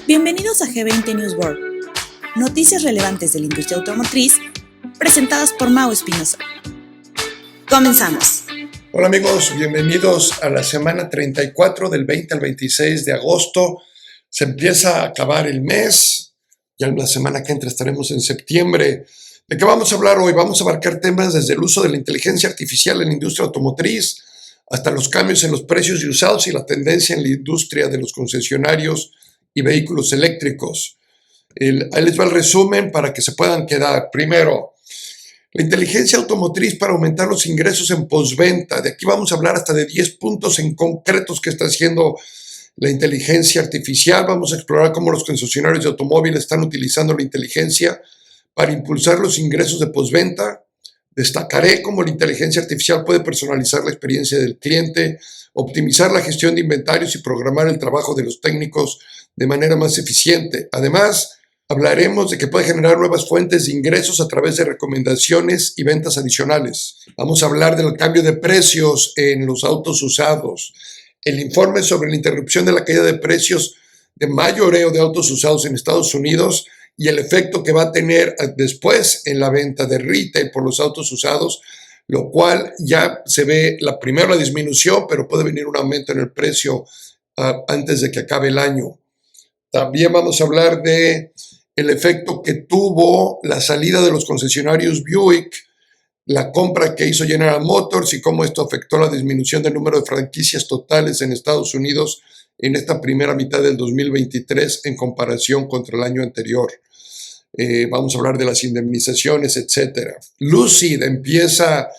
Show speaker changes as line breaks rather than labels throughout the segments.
Bienvenidos a G20 News World, noticias relevantes de la industria automotriz, presentadas por Mau Espinosa. Comenzamos.
Hola amigos, bienvenidos a la semana 34 del 20 al 26 de agosto. Se empieza a acabar el mes, ya la semana que entra estaremos en septiembre. ¿De qué vamos a hablar hoy? Vamos a abarcar temas desde el uso de la inteligencia artificial en la industria automotriz, hasta los cambios en los precios de usados y la tendencia en la industria de los concesionarios y vehículos eléctricos. Ahí les va el resumen para que se puedan quedar. Primero, la inteligencia automotriz para aumentar los ingresos en postventa. De aquí vamos a hablar hasta de 10 puntos en concretos que está haciendo la inteligencia artificial. Vamos a explorar cómo los concesionarios de automóviles están utilizando la inteligencia para impulsar los ingresos de postventa. Destacaré cómo la inteligencia artificial puede personalizar la experiencia del cliente, optimizar la gestión de inventarios y programar el trabajo de los técnicos de manera más eficiente. Además, hablaremos de que puede generar nuevas fuentes de ingresos a través de recomendaciones y ventas adicionales. Vamos a hablar del cambio de precios en los autos usados, el informe sobre la interrupción de la caída de precios de mayoreo de autos usados en Estados Unidos y el efecto que va a tener después en la venta de retail por los autos usados, lo cual ya se ve primero la disminución, pero puede venir un aumento en el precio antes de que acabe el año. También vamos a hablar de el efecto que tuvo la salida de los concesionarios Buick, la compra que hizo General Motors y cómo esto afectó la disminución del número de franquicias totales en Estados Unidos en esta primera mitad del 2023 en comparación contra el año anterior. Vamos a hablar de las indemnizaciones, etc. Lucid empieza a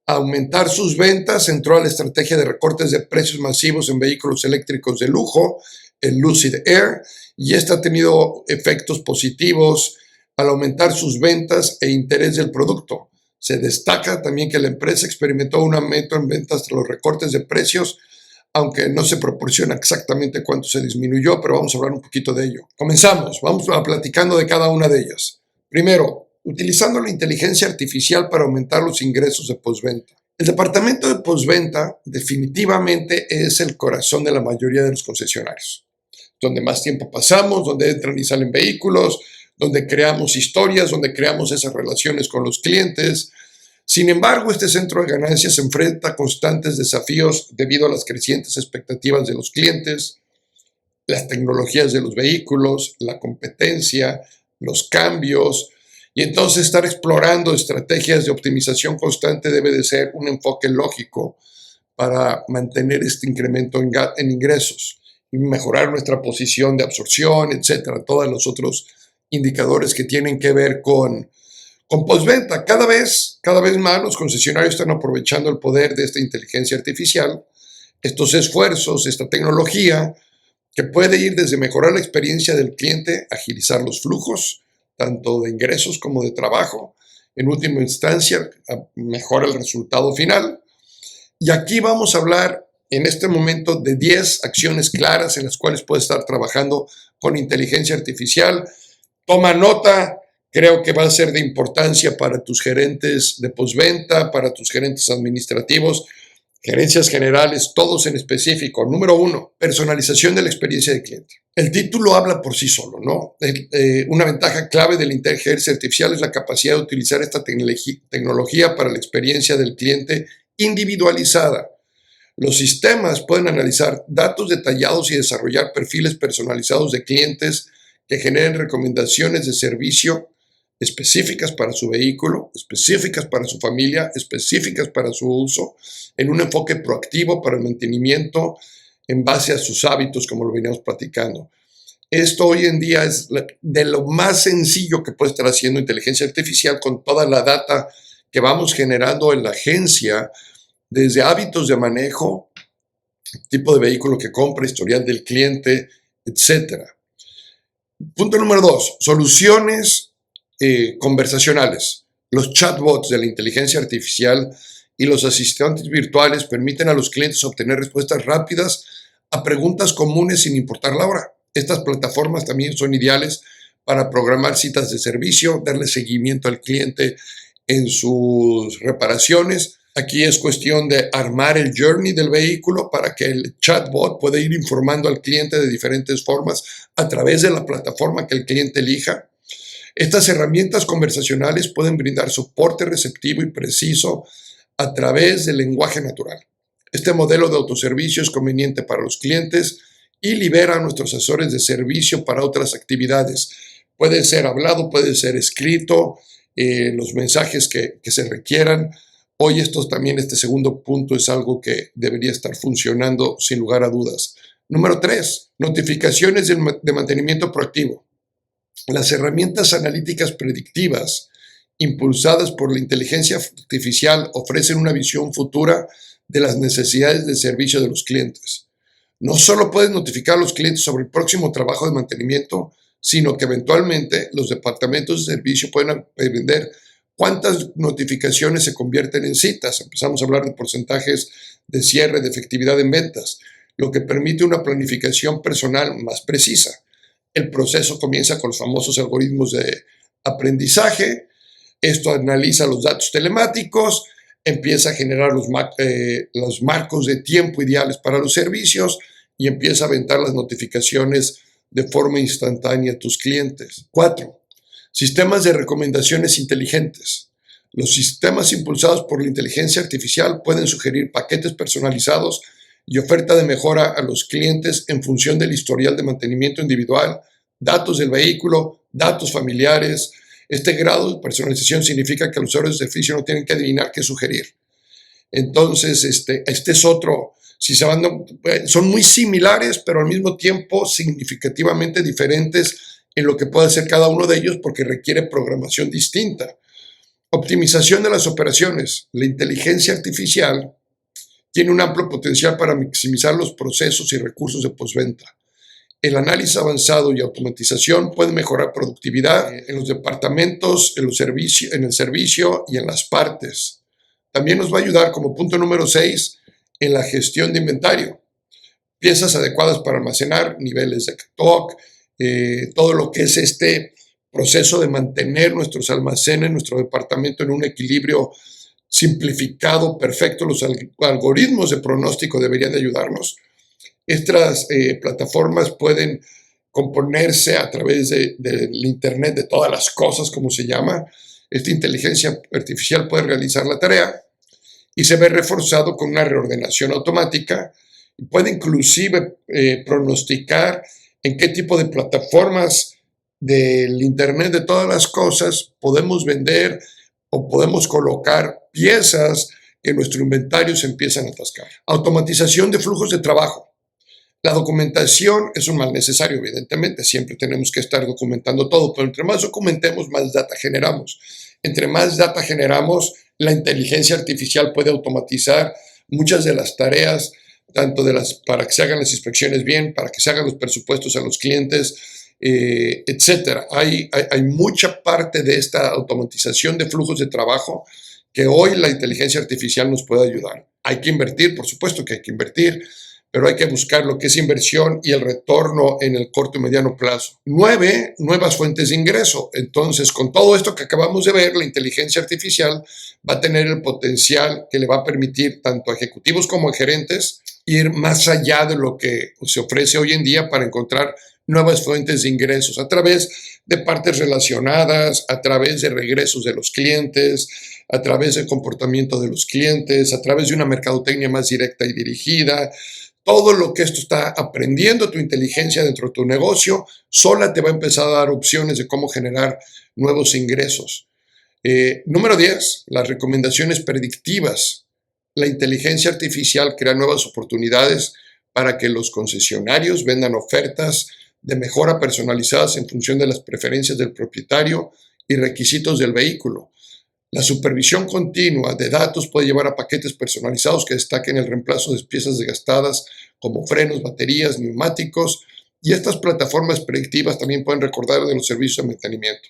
aumentar sus ventas, entró a la estrategia de recortes de precios masivos en vehículos eléctricos de lujo, el Lucid Air, y esta ha tenido efectos positivos al aumentar sus ventas e interés del producto. Se destaca también que la empresa experimentó un aumento en ventas tras los recortes de precios, aunque no se proporciona exactamente cuánto se disminuyó, pero vamos a hablar un poquito de ello. Comenzamos, vamos a platicando de cada una de ellas. Primero, utilizando la inteligencia artificial para aumentar los ingresos de postventa. El departamento de postventa definitivamente es el corazón de la mayoría de los concesionarios, donde más tiempo pasamos, donde entran y salen vehículos, donde creamos historias, donde creamos esas relaciones con los clientes. Sin embargo, este centro de ganancias se enfrenta a constantes desafíos debido a las crecientes expectativas de los clientes, las tecnologías de los vehículos, la competencia, los cambios, y entonces estar explorando estrategias de optimización constante debe de ser un enfoque lógico para mantener este incremento en ingresos y mejorar nuestra posición de absorción, etcétera, todos los otros indicadores que tienen que ver con postventa. Cada vez más los concesionarios están aprovechando el poder de esta inteligencia artificial, estos esfuerzos, esta tecnología que puede ir desde mejorar la experiencia del cliente, agilizar los flujos, tanto de ingresos como de trabajo, en última instancia mejora el resultado final. Y aquí vamos a hablar en este momento de 10 acciones claras en las cuales puedes estar trabajando con inteligencia artificial. Toma nota. Creo que va a ser de importancia para tus gerentes de postventa, para tus gerentes administrativos, gerencias generales, todos en específico. Número 1, personalización de la experiencia del cliente. El título habla por sí solo, ¿no? Una ventaja clave de la inteligencia artificial es la capacidad de utilizar esta tecnología para la experiencia del cliente individualizada. Los sistemas pueden analizar datos detallados y desarrollar perfiles personalizados de clientes que generen recomendaciones de servicio específicas para su vehículo, específicas para su familia, específicas para su uso, en un enfoque proactivo para el mantenimiento en base a sus hábitos, como lo veníamos platicando. Esto hoy en día es de lo más sencillo que puede estar haciendo inteligencia artificial con toda la data que vamos generando en la agencia, desde hábitos de manejo, tipo de vehículo que compra, historial del cliente, etc. Punto número 2, soluciones conversacionales. Los chatbots de la inteligencia artificial y los asistentes virtuales permiten a los clientes obtener respuestas rápidas a preguntas comunes sin importar la hora. Estas plataformas también son ideales para programar citas de servicio, darle seguimiento al cliente en sus reparaciones, Aquí es cuestión de armar el journey del vehículo para que el chatbot pueda ir informando al cliente de diferentes formas a través de la plataforma que el cliente elija. Estas herramientas conversacionales pueden brindar soporte receptivo y preciso a través del lenguaje natural. Este modelo de autoservicio es conveniente para los clientes y libera a nuestros asesores de servicio para otras actividades. Puede ser hablado, puede ser escrito, los mensajes que se requieran. Hoy este segundo punto es algo que debería estar funcionando sin lugar a dudas. Número 3, notificaciones de mantenimiento proactivo. Las herramientas analíticas predictivas impulsadas por la inteligencia artificial ofrecen una visión futura de las necesidades de servicio de los clientes. No solo puedes notificar a los clientes sobre el próximo trabajo de mantenimiento, sino que eventualmente los departamentos de servicio pueden aprender cuántas notificaciones se convierten en citas. Empezamos a hablar de porcentajes de cierre, de efectividad en ventas, lo que permite una planificación personal más precisa. El proceso comienza con los famosos algoritmos de aprendizaje. Esto analiza los datos telemáticos, empieza a generar los marcos de tiempo ideales para los servicios y empieza a aventar las notificaciones de forma instantánea a tus clientes. 4. Sistemas de recomendaciones inteligentes. Los sistemas impulsados por la inteligencia artificial pueden sugerir paquetes personalizados y oferta de mejora a los clientes en función del historial de mantenimiento individual, datos del vehículo, datos familiares. Este grado de personalización significa que los usuarios de servicio no tienen que adivinar qué sugerir. Entonces, este es otro. Son muy similares, pero al mismo tiempo significativamente diferentes en lo que puede hacer cada uno de ellos porque requiere programación distinta. Optimización de las operaciones. La inteligencia artificial tiene un amplio potencial para maximizar los procesos y recursos de postventa. El análisis avanzado y automatización pueden mejorar productividad en los departamentos, en el servicio y en las partes. También nos va a ayudar como punto número 6 en la gestión de inventario. Piezas adecuadas para almacenar, niveles de stock, todo lo que es este proceso de mantener nuestros almacenes, nuestro departamento en un equilibrio simplificado, perfecto. Los algoritmos de pronóstico deberían de ayudarnos. Estas plataformas pueden componerse a través del Internet de todas las cosas, como se llama. Esta inteligencia artificial puede realizar la tarea y se ve reforzado con una reordenación automática. Puede inclusive pronosticar en qué tipo de plataformas del Internet de todas las cosas podemos vender o podemos colocar piezas que nuestro inventario se empiezan a atascar. Automatización de flujos de trabajo. La documentación es un mal necesario, evidentemente. Siempre tenemos que estar documentando todo, pero entre más documentemos, más data generamos. Entre más data generamos, la inteligencia artificial puede automatizar muchas de las tareas, tanto para que se hagan las inspecciones bien, para que se hagan los presupuestos a los clientes, etcétera. Hay mucha parte de esta automatización de flujos de trabajo que hoy la inteligencia artificial nos puede ayudar. Hay que invertir, por supuesto que hay que invertir, pero hay que buscar lo que es inversión y el retorno en el corto y mediano plazo. 9, nuevas fuentes de ingreso. Entonces, con todo esto que acabamos de ver, la inteligencia artificial va a tener el potencial que le va a permitir tanto a ejecutivos como a gerentes ir más allá de lo que se ofrece hoy en día para encontrar nuevas fuentes de ingresos a través de partes relacionadas, a través de regresos de los clientes, a través del comportamiento de los clientes, a través de una mercadotecnia más directa y dirigida. Todo lo que esto está aprendiendo tu inteligencia dentro de tu negocio, sola te va a empezar a dar opciones de cómo generar nuevos ingresos. Número 10, las recomendaciones predictivas. La inteligencia artificial crea nuevas oportunidades para que los concesionarios vendan ofertas de mejora personalizadas en función de las preferencias del propietario y requisitos del vehículo. La supervisión continua de datos puede llevar a paquetes personalizados que destaquen el reemplazo de piezas desgastadas como frenos, baterías, neumáticos, y estas plataformas predictivas también pueden recordar de los servicios de mantenimiento.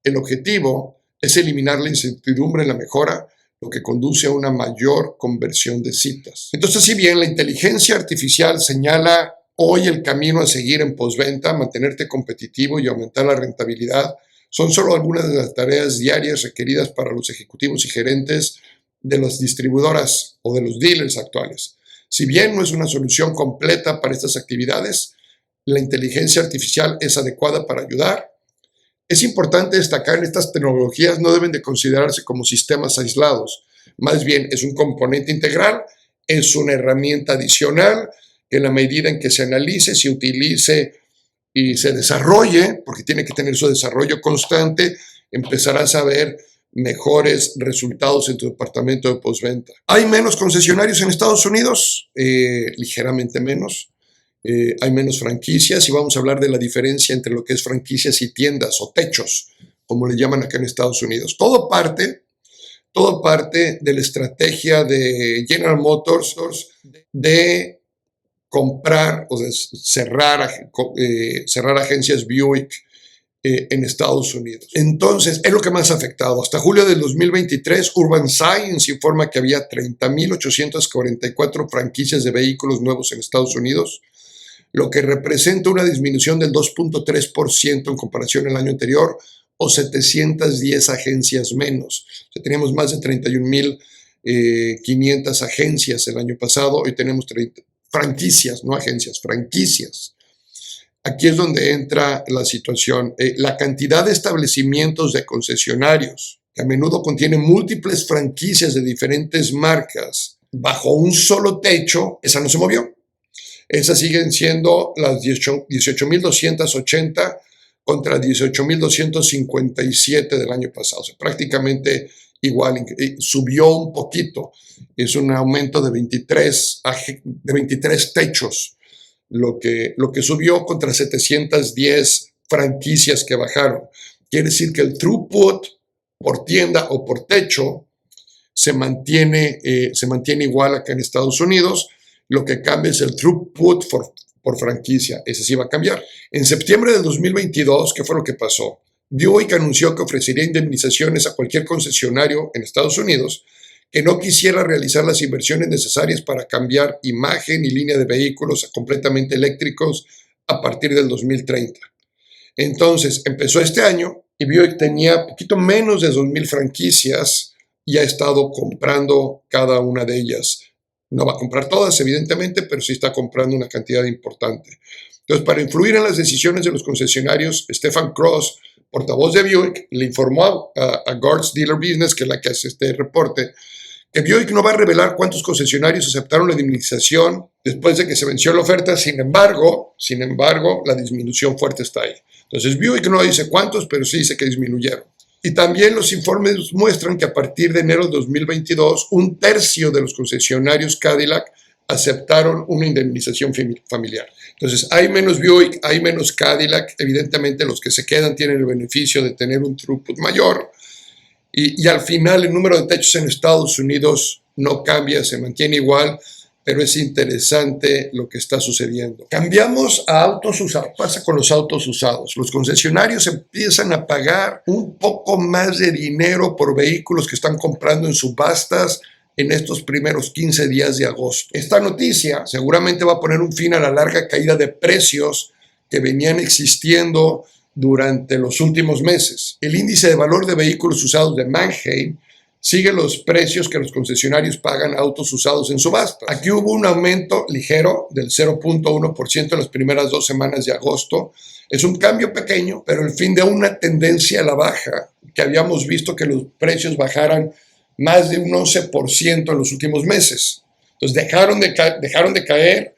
El objetivo es eliminar la incertidumbre en la mejora, lo que conduce a una mayor conversión de citas. Entonces, si bien la inteligencia artificial señala hoy el camino a seguir en postventa, mantenerte competitivo y aumentar la rentabilidad, son solo algunas de las tareas diarias requeridas para los ejecutivos y gerentes de las distribuidoras o de los dealers actuales. Si bien no es una solución completa para estas actividades, la inteligencia artificial es adecuada para ayudar. Es importante destacar que estas tecnologías no deben de considerarse como sistemas aislados. Más bien es un componente integral, es una herramienta adicional que en la medida en que se analice, se utilice y se desarrolle, porque tiene que tener su desarrollo constante, empezarás a ver mejores resultados en tu departamento de postventa. ¿Hay menos concesionarios en Estados Unidos? Ligeramente menos. Hay menos franquicias y vamos a hablar de la diferencia entre lo que es franquicias y tiendas o techos, como le llaman acá en Estados Unidos. Todo parte de la estrategia de General Motors de comprar o de cerrar agencias Buick en Estados Unidos. Entonces, es lo que más ha afectado. Hasta julio del 2023, Urban Science informa que había 30,844 franquicias de vehículos nuevos en Estados Unidos, lo que representa una disminución del 2.3% en comparación al año anterior, o 710 agencias menos. O sea, teníamos más de 31,500 agencias el año pasado, hoy tenemos 30 franquicias, no agencias, franquicias. Aquí es donde entra la situación. La cantidad de establecimientos de concesionarios, que a menudo contienen múltiples franquicias de diferentes marcas, bajo un solo techo, esa no se movió. Esas siguen siendo las 18,280 contra 18,257 del año pasado. O sea, prácticamente igual, subió un poquito. Es un aumento de 23 techos. Lo que subió contra 710 franquicias que bajaron. Quiere decir que el throughput por tienda o por techo se mantiene igual acá en Estados Unidos. Lo que cambia es el throughput por franquicia. Ese sí va a cambiar. En septiembre de 2022, ¿qué fue lo que pasó? Buick anunció que ofrecería indemnizaciones a cualquier concesionario en Estados Unidos que no quisiera realizar las inversiones necesarias para cambiar imagen y línea de vehículos a completamente eléctricos a partir del 2030. Entonces, empezó este año y Buick tenía poquito menos de 2,000 franquicias y ha estado comprando cada una de ellas. No va a comprar todas, evidentemente, pero sí está comprando una cantidad importante. Entonces, para influir en las decisiones de los concesionarios, Stefan Cross, portavoz de Buick, le informó a Gard's Dealer Business, que es la que hace este reporte, que Buick no va a revelar cuántos concesionarios aceptaron la indemnización después de que se venció la oferta. Sin embargo, la disminución fuerte está ahí. Entonces, Buick no dice cuántos, pero sí dice que disminuyeron. Y también los informes muestran que a partir de enero de 2022, 1/3 de los concesionarios Cadillac aceptaron una indemnización familiar. Entonces, hay menos Buick, hay menos Cadillac. Evidentemente, los que se quedan tienen el beneficio de tener un throughput mayor. Y al final, el número de techos en Estados Unidos no cambia, se mantiene igual, pero es interesante lo que está sucediendo. Cambiamos a autos usados. ¿Qué pasa con los autos usados? Los concesionarios empiezan a pagar un poco más de dinero por vehículos que están comprando en subastas en estos primeros 15 días de agosto. Esta noticia seguramente va a poner un fin a la larga caída de precios que venían existiendo durante los últimos meses. El índice de valor de vehículos usados de Manheim sigue los precios que los concesionarios pagan a autos usados en subasta. Aquí hubo un aumento ligero del 0.1% en las primeras 2 semanas de agosto. Es un cambio pequeño, pero el fin de una tendencia a la baja, que habíamos visto que los precios bajaran más de un 11% en los últimos meses. Entonces dejaron de caer,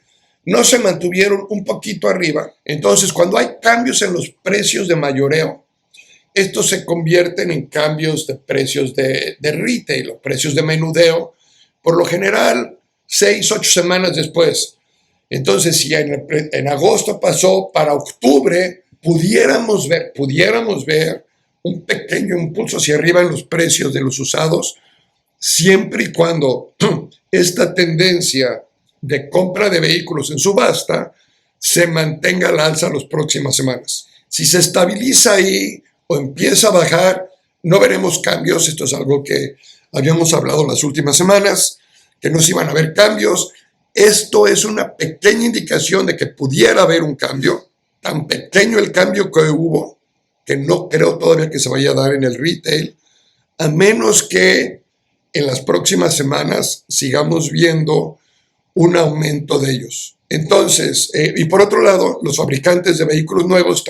no se mantuvieron un poquito arriba. Entonces, cuando hay cambios en los precios de mayoreo, estos se convierten en cambios de precios de retail o precios de menudeo, por lo general 6-8 semanas después. Entonces, si en agosto pasó, para octubre pudiéramos ver un pequeño impulso hacia arriba en los precios de los usados, siempre y cuando esta tendencia de compra de vehículos en subasta se mantenga al alza las próximas semanas. Si se estabiliza ahí o empieza a bajar, no veremos cambios. Esto es algo que habíamos hablado las últimas semanas, que no se iban a haber cambios. Esto es una pequeña indicación de que pudiera haber un cambio, tan pequeño el cambio que hubo, que no creo todavía que se vaya a dar en el retail, a menos que en las próximas semanas sigamos viendo un aumento de ellos. Entonces, y por otro lado, los fabricantes de vehículos nuevos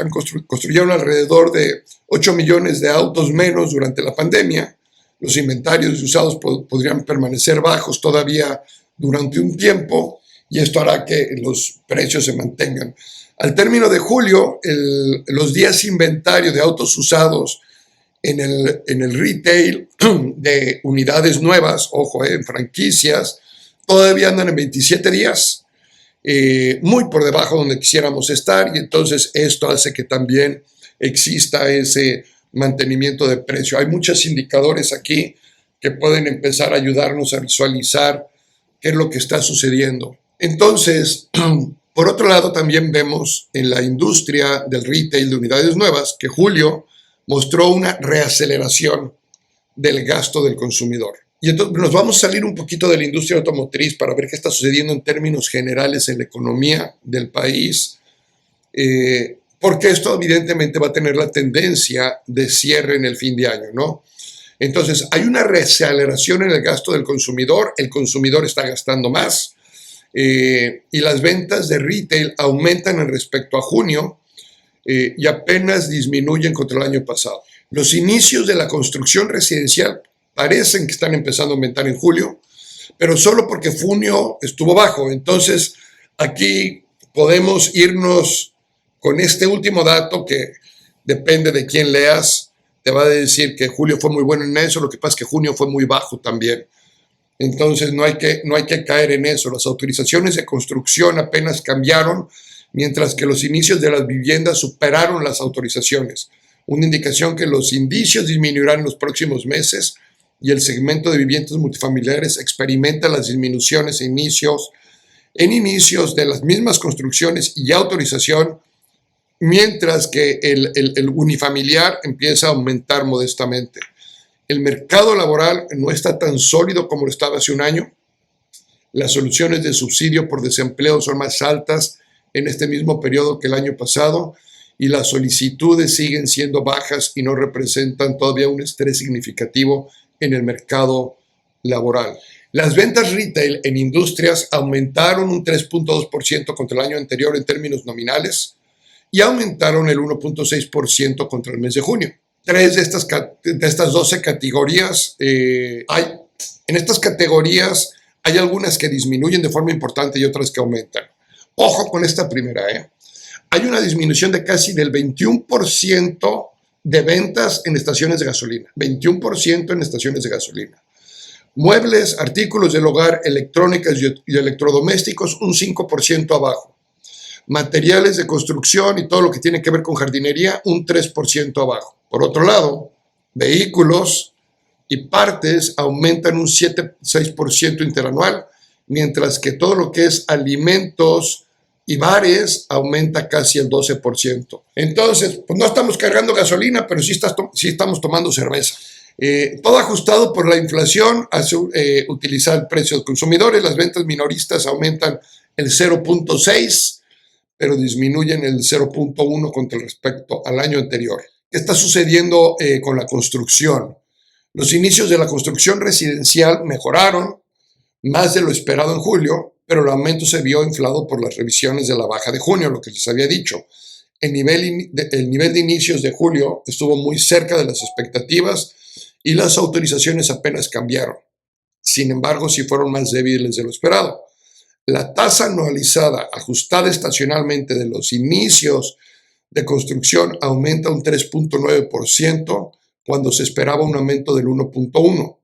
construyeron alrededor de 8 millones de autos menos durante la pandemia. Los inventarios de usados podrían permanecer bajos todavía durante un tiempo y esto hará que los precios se mantengan. Al término de julio, los días inventario de autos usados en el retail de unidades nuevas, ojo, en franquicias, todavía andan en 27 días, muy por debajo de donde quisiéramos estar, y entonces esto hace que también exista ese mantenimiento de precio. Hay muchos indicadores aquí que pueden empezar a ayudarnos a visualizar qué es lo que está sucediendo. Entonces, por otro lado, también vemos en la industria del retail de unidades nuevas que julio mostró una reaceleración del gasto del consumidor. Y entonces nos vamos a salir un poquito de la industria automotriz para ver qué está sucediendo en términos generales en la economía del país, porque esto evidentemente va a tener la tendencia de cierre en el fin de año, ¿no? Entonces, hay una reaceleración en el gasto del consumidor, el consumidor está gastando más, y las ventas de retail aumentan en respecto a junio y apenas disminuyen contra el año pasado. Los inicios de la construcción residencial parecen que están empezando a aumentar en julio, pero solo porque junio estuvo bajo. Entonces, aquí podemos irnos con este último dato que depende de quién leas, te va a decir que julio fue muy bueno en eso, lo que pasa es que junio fue muy bajo también. Entonces no hay que caer en eso. Las autorizaciones de construcción apenas cambiaron, mientras que los inicios de las viviendas superaron las autorizaciones. Una indicación que los indicios disminuirán en los próximos meses y el segmento de viviendas multifamiliares experimenta las disminuciones en inicios de las mismas construcciones y autorización, mientras que el unifamiliar empieza a aumentar modestamente. El mercado laboral no está tan sólido como lo estaba hace un año. Las soluciones de subsidio por desempleo son más altas en este mismo periodo que el año pasado y las solicitudes siguen siendo bajas y no representan todavía un estrés significativo en el mercado laboral. Las ventas retail en industrias aumentaron un 3.2% contra el año anterior en términos nominales y aumentaron el 1.6% contra el mes de junio. Tres de estas 12 categorías, en estas categorías hay algunas que disminuyen de forma importante y otras que aumentan. Ojo con esta primera, Hay una disminución de casi del 21% de ventas en estaciones de gasolina. 21% en estaciones de gasolina. Muebles, artículos del hogar, electrónicas y electrodomésticos, un 5% abajo. Materiales de construcción y todo lo que tiene que ver con jardinería, un 3% abajo. Por otro lado, vehículos y partes aumentan un 6% interanual, mientras que todo lo que es alimentos y bares aumenta casi el 12%. Entonces, pues no estamos cargando gasolina, pero sí estamos tomando cerveza. Todo ajustado por la inflación, utilizar el precio de consumidores, las ventas minoristas aumentan el 0.6%, pero disminuyen el 0.1 con respecto al año anterior. ¿Qué está sucediendo con la construcción? Los inicios de la construcción residencial mejoraron más de lo esperado en julio, pero el aumento se vio inflado por las revisiones de la baja de junio, lo que les había dicho. El nivel de inicios de julio estuvo muy cerca de las expectativas y las autorizaciones apenas cambiaron. Sin embargo, sí fueron más débiles de lo esperado. La tasa anualizada ajustada estacionalmente de los inicios de construcción aumenta un 3.9% cuando se esperaba un aumento del 1.1%.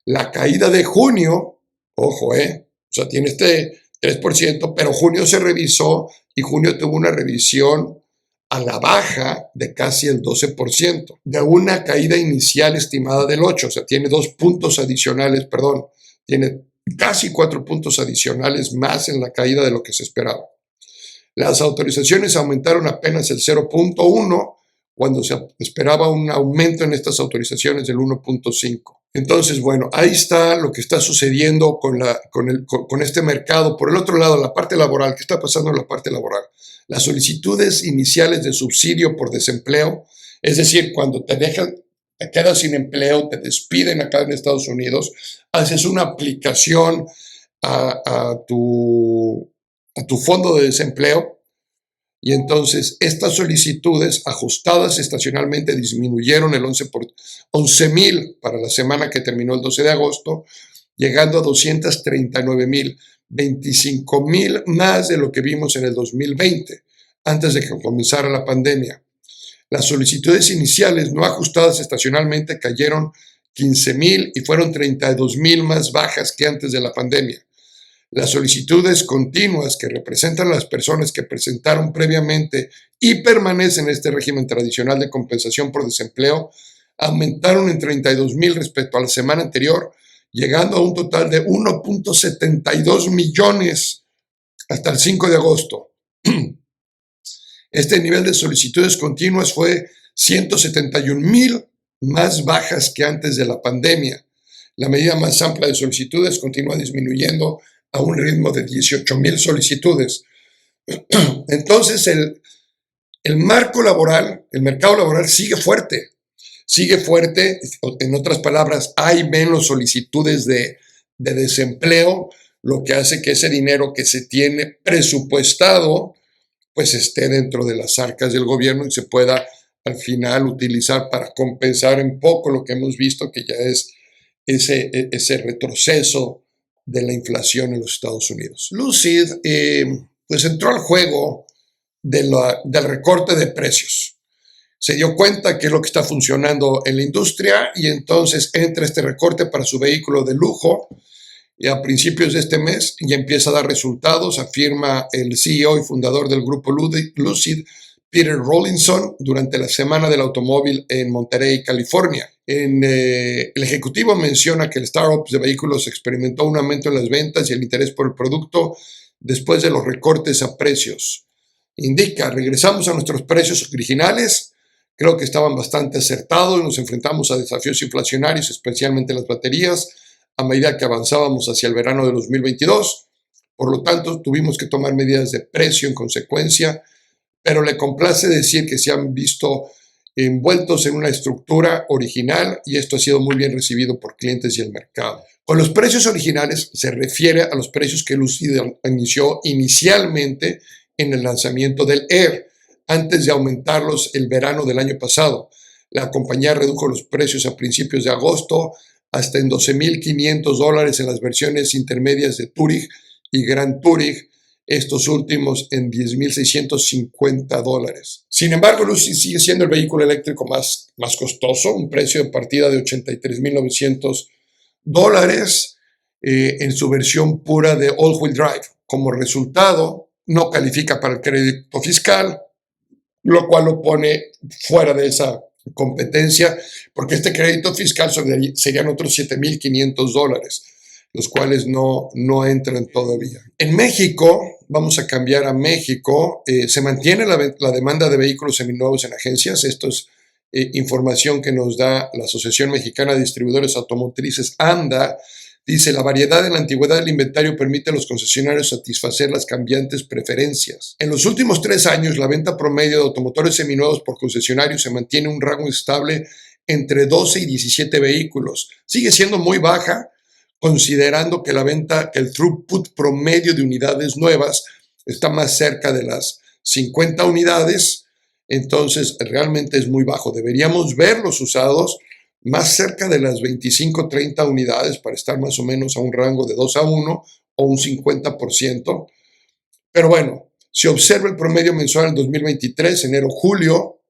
La caída de junio, ojo, o sea, tiene este 3%, pero junio se revisó y junio tuvo una revisión a la baja de casi el 12%, de una caída inicial estimada del 8%, o sea, tiene tiene casi 4 puntos adicionales más en la caída de lo que se esperaba. Las autorizaciones aumentaron apenas el 0.1 cuando se esperaba un aumento en estas autorizaciones del 1.5. Entonces, bueno, ahí está lo que está sucediendo con este mercado. Por el otro lado, la parte laboral, ¿qué está pasando en la parte laboral? Las solicitudes iniciales de subsidio por desempleo, es decir, cuando te dejan te quedas sin empleo, te despiden acá en Estados Unidos, haces una aplicación a tu fondo de desempleo y entonces estas solicitudes ajustadas estacionalmente disminuyeron el 11,000 para la semana que terminó el 12 de agosto, llegando a 239,000, 25,000 más de lo que vimos en el 2020, antes de que comenzara la pandemia. Las solicitudes iniciales no ajustadas estacionalmente cayeron 15,000 y fueron 32,000 más bajas que antes de la pandemia. Las solicitudes continuas, que representan a las personas que presentaron previamente y permanecen en este régimen tradicional de compensación por desempleo, aumentaron en 32,000 respecto a la semana anterior, llegando a un total de 1.72 millones hasta el 5 de agosto. Este nivel de solicitudes continuas fue 171,000 más bajas que antes de la pandemia. La medida más amplia de solicitudes continúa disminuyendo a un ritmo de 18,000 solicitudes. Entonces, el marco laboral, el mercado laboral sigue fuerte. En otras palabras, hay menos solicitudes de desempleo, lo que hace que ese dinero que se tiene presupuestado pues esté dentro de las arcas del gobierno y se pueda al final utilizar para compensar un poco lo que hemos visto, que ya es ese retroceso de la inflación en los Estados Unidos. Lucid pues entró al juego del recorte de precios. Se dio cuenta que es lo que está funcionando en la industria y entonces entra este recorte para su vehículo de lujo y a principios de este mes ya empieza a dar resultados, afirma el CEO y fundador del grupo Lucid, Peter Rawlinson, durante la Semana del Automóvil en Monterey, California. El ejecutivo menciona que el startup de vehículos experimentó un aumento en las ventas y el interés por el producto después de los recortes a precios. Indica, regresamos a nuestros precios originales, creo que estaban bastante acertados, nos enfrentamos a desafíos inflacionarios, especialmente las baterías, a medida que avanzábamos hacia el verano de 2022. Por lo tanto, tuvimos que tomar medidas de precio en consecuencia, pero le complace decir que se han visto envueltos en una estructura original y esto ha sido muy bien recibido por clientes y el mercado. Con los precios originales se refiere a los precios que Lucid inició inicialmente en el lanzamiento del Air, antes de aumentarlos el verano del año pasado. La compañía redujo los precios a principios de agosto hasta en $12,500 en las versiones intermedias de Touring y Grand Touring, estos últimos en $10,650. Sin embargo, Lucid sigue siendo el vehículo eléctrico más costoso, un precio de partida de $83,900 en su versión pura de all-wheel drive. Como resultado, no califica para el crédito fiscal, lo cual lo pone fuera de esa competencia, porque este crédito fiscal serían otros $7,500, los cuales no entran todavía. En México, vamos a cambiar a México, se mantiene la demanda de vehículos seminuevos en agencias. Esto es información que nos da la Asociación Mexicana de Distribuidores Automotrices, AMDA. Dice, la variedad en la antigüedad del inventario permite a los concesionarios satisfacer las cambiantes preferencias. En los últimos 3 años, la venta promedio de automotores seminuevos por concesionarios se mantiene en un rango estable entre 12 y 17 vehículos. Sigue siendo muy baja, considerando que el throughput promedio de unidades nuevas está más cerca de las 50 unidades, entonces realmente es muy bajo. Deberíamos ver los usados más cerca de las 25-30 unidades para estar más o menos a un rango de 2-1 o un 50%. Pero bueno, se observa el promedio mensual en 2023, enero-julio,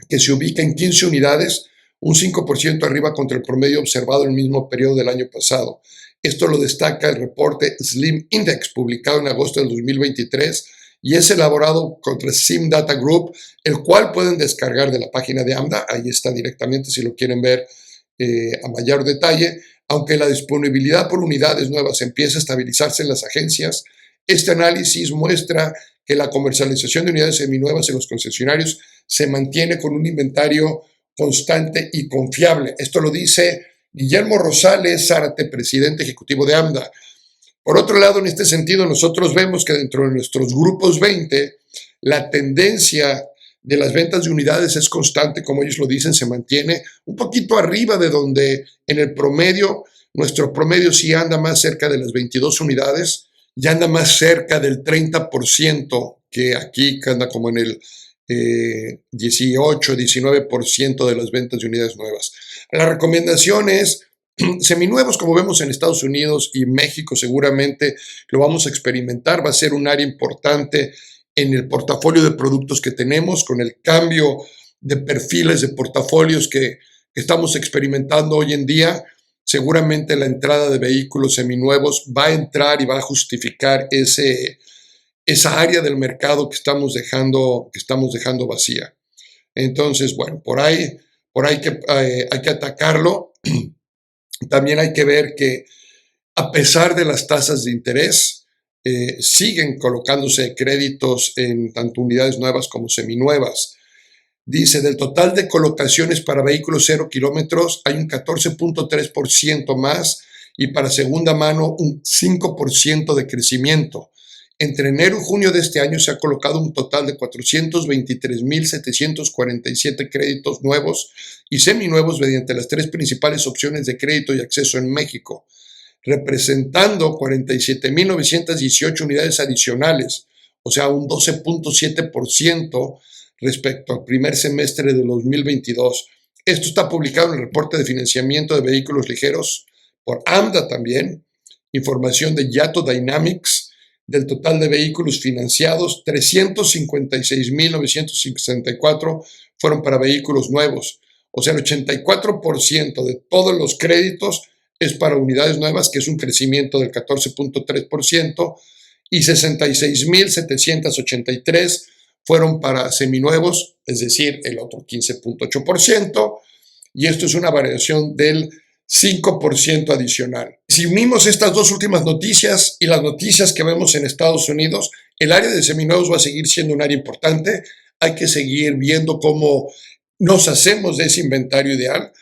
que se ubica en 15 unidades, un 5% arriba contra el promedio observado en el mismo periodo del año pasado. Esto lo destaca el reporte Slim Index, publicado en agosto del 2023, y es elaborado contra Sim Data Group, el cual pueden descargar de la página de AMDA, ahí está directamente si lo quieren ver a mayor detalle. Aunque la disponibilidad por unidades nuevas empieza a estabilizarse en las agencias, este análisis muestra que la comercialización de unidades seminuevas en los concesionarios se mantiene con un inventario constante y confiable. Esto lo dice Guillermo Rosales Zárate, presidente ejecutivo de AMDA. Por otro lado, en este sentido, nosotros vemos que dentro de nuestros grupos 20, la tendencia de las ventas de unidades es constante, como ellos lo dicen, se mantiene un poquito arriba de donde en el promedio, nuestro promedio sí anda más cerca de las 22 unidades, ya anda más cerca del 30%, que aquí que anda como en el 18, 19% de las ventas de unidades nuevas. La recomendación es seminuevos, como vemos en Estados Unidos y México, seguramente lo vamos a experimentar, va a ser un área importante en el portafolio de productos que tenemos, con el cambio de perfiles de portafolios que estamos experimentando hoy en día. Seguramente la entrada de vehículos seminuevos va a entrar y va a justificar esa área del mercado que estamos dejando vacía. Entonces, bueno, por ahí hay que atacarlo. También hay que ver que a pesar de las tasas de interés, siguen colocándose créditos en tanto unidades nuevas como seminuevas. Dice, del total de colocaciones para vehículos 0 kilómetros hay un 14.3% más y para segunda mano un 5% de crecimiento. Entre enero y junio de este año se ha colocado un total de 423,747 créditos nuevos y seminuevos mediante las 3 principales opciones de crédito y acceso en México, representando 47,918 unidades adicionales, o sea, un 12.7% respecto al primer semestre de 2022. Esto está publicado en el reporte de financiamiento de vehículos ligeros por AMDA también, información de Yato Dynamics. Del total de vehículos financiados, 356,964 fueron para vehículos nuevos. O sea, el 84% de todos los créditos es para unidades nuevas, que es un crecimiento del 14.3%, y 66,783 fueron para seminuevos, es decir, el otro 15.8%, y esto es una variación del 5% adicional. Si unimos estas dos últimas noticias y las noticias que vemos en Estados Unidos, el área de seminuevos va a seguir siendo un área importante. Hay que seguir viendo cómo nos hacemos de ese inventario ideal.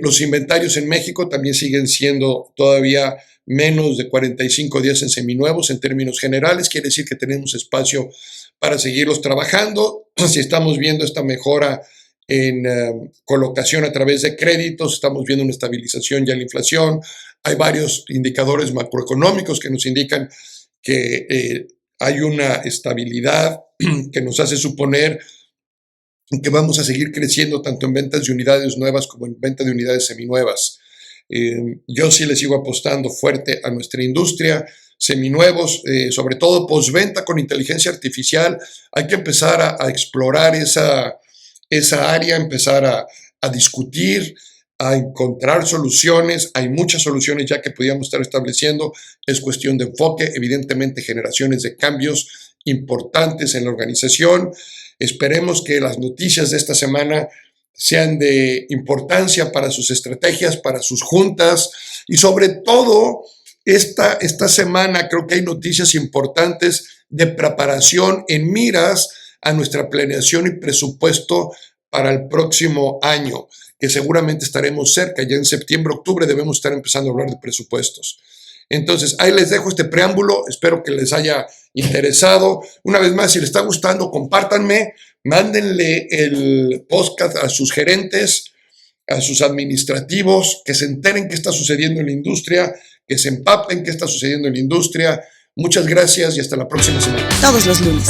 Los inventarios en México también siguen siendo todavía menos de 45 días en seminuevos en términos generales. Quiere decir que tenemos espacio para seguirlos trabajando. Si estamos viendo esta mejora en colocación a través de créditos, estamos viendo una estabilización ya en la inflación. Hay varios indicadores macroeconómicos que nos indican que hay una estabilidad que nos hace suponer que vamos a seguir creciendo tanto en ventas de unidades nuevas como en ventas de unidades seminuevas. Yo sí le sigo apostando fuerte a nuestra industria, seminuevos, sobre todo postventa con inteligencia artificial. Hay que empezar a explorar esa área, empezar a discutir, a encontrar soluciones. Hay muchas soluciones ya que podríamos estar estableciendo. Es cuestión de enfoque, evidentemente generaciones de cambios importantes en la organización. Esperemos que las noticias de esta semana sean de importancia para sus estrategias, para sus juntas y sobre todo esta semana creo que hay noticias importantes de preparación en miras a nuestra planeación y presupuesto para el próximo año, que seguramente estaremos cerca, ya en septiembre, octubre debemos estar empezando a hablar de presupuestos. Entonces, ahí les dejo este preámbulo, espero que les haya interesado. Una vez más, si les está gustando, compártanme, mándenle el podcast a sus gerentes, a sus administrativos, que se enteren qué está sucediendo en la industria, que se empapen qué está sucediendo en la industria. Muchas gracias y hasta la próxima semana.
Todos los lunes.